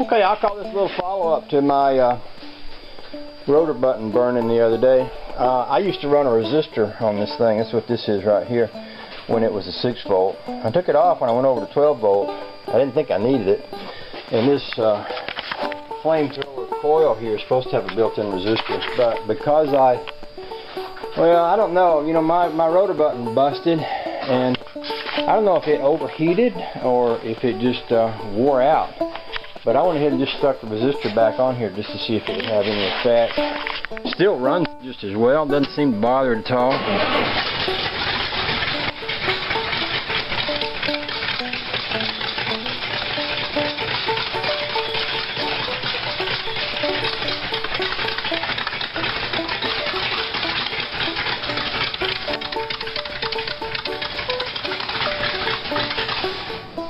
Okay, I'll call this a little follow-up to my rotor button burning the other day. I used to run a resistor on this thing. That's what this is right here, when it was a 6 volt. I took it off when I went over to 12 volt. I didn't think I needed it. And this flamethrower coil here is supposed to have a built-in resistor, but because I don't know, you know, my rotor button busted, and I don't know if it overheated or if it just wore out. But I went ahead and just stuck the resistor back on here just to see if it would have any effect. Still runs just as well, doesn't seem to bother it at all.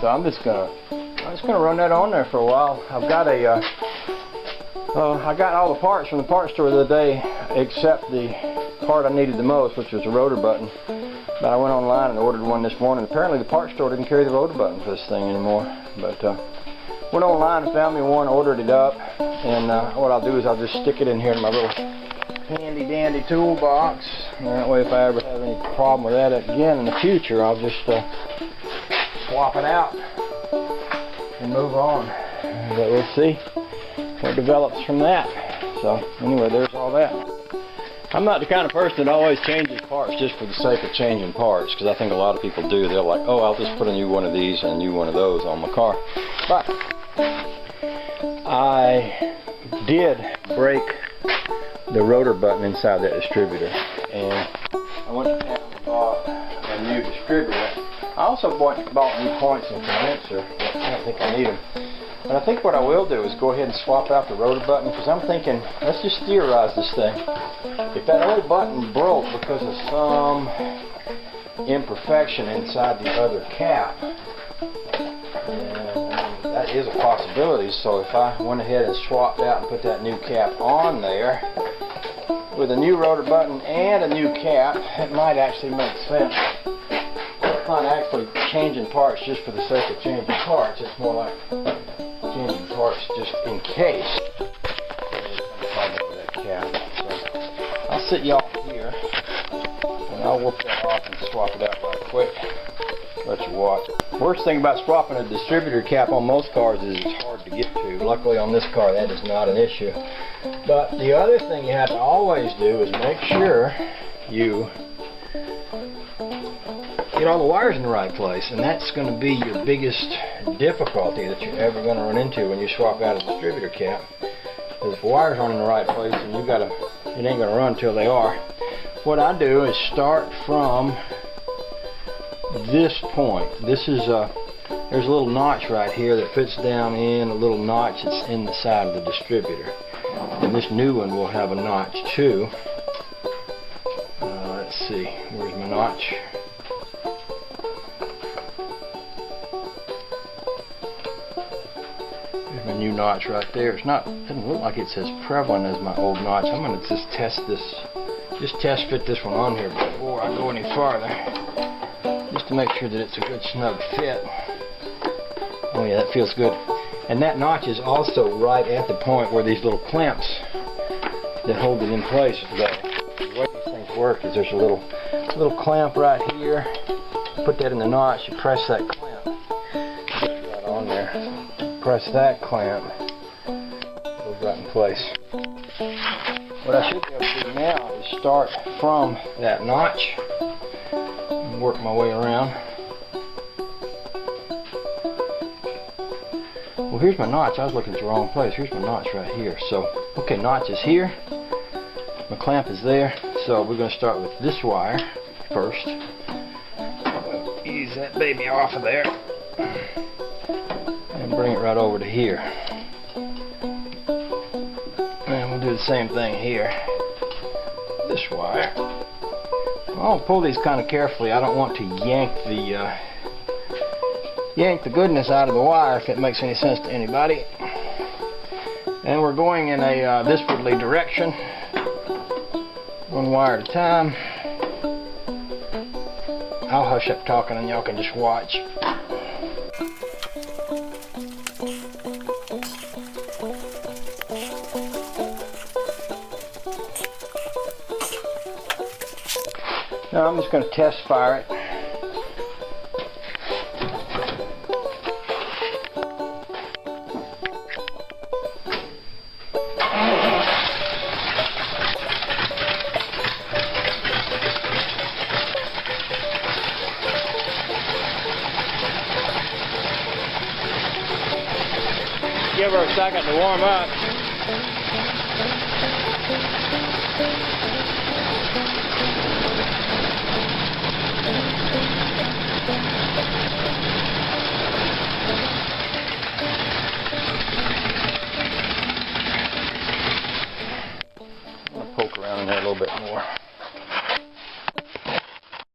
So I'm just gonna run that on there for a while. I've got I got all the parts from the parts store the other day, except the part I needed the most, which was the rotor button. But I went online and ordered one this morning. Apparently the parts store didn't carry the rotor button for this thing anymore. But went online and found me one, ordered it up, and what I'll do is I'll just stick it in here in my little handy dandy toolbox. And that way, if I ever have any problem with that again in the future, I'll just swap it out and move on. But we'll see what develops from that. So anyway, there's all that. I'm not the kind of person that always changes parts just for the sake of changing parts, because I think a lot of people do. They're like, oh, I'll just put a new one of these and a new one of those on my car. But I did break the rotor button inside that distributor, and I went to town and bought a new distributor. I also bought new points and condenser, but I don't think I need them. And I think what I will do is go ahead and swap out the rotor button, because I'm thinking, let's just theorize this thing. If that old button broke because of some imperfection inside the other cap, that is a possibility. So if I went ahead and swapped out and put that new cap on there, with a new rotor button and a new cap, it might actually make sense. It's not actually changing parts just for the sake of changing parts. It's more like changing parts just in case there's some problem with that cap. So I'll sit y'all here, and I'll whoop that off and swap it out right quick. Let you watch. Worst thing about swapping a distributor cap on most cars is it's hard to get to. Luckily on this car that is not an issue. But the other thing you have to always do is make sure you get all the wires in the right place, and that's going to be your biggest difficulty that you're ever going to run into when you swap out a distributor cap. Because if the wires aren't in the right place, then it ain't going to run till they are. What I do is start from this point. This is there's a little notch right here that fits down in a little notch that's in the side of the distributor, and this new one will have a notch too. Let's see, where's my notch? There's my new notch right there. It doesn't look like it's as prevalent as my old notch. I'm going to just test fit this one on here before I go any farther, just to make sure that it's a good snug fit. Oh yeah, that feels good. And that notch is also right at the point where these little clamps that hold it in place go. The way these things work is there's a little clamp right here. Put that in the notch, you press that clamp. Get it right on there. Press that clamp. It goes right in place. What I should be able to do now is start from that notch and work my way around. Well, here's my notch. I was looking at the wrong place. Here's my notch right here. So, okay, notch is here. My clamp is there. So we're going to start with this wire first. We'll ease that baby off of there and bring it right over to here. And we'll do the same thing here. This wire. I'll pull these kind of carefully. I don't want to yank the goodness out of the wire, if it makes any sense to anybody. And we're going in a this-wardly direction, one wire at a time. I'll hush up talking and y'all can just watch. Now I'm just going to test fire it. Give her a second to warm up.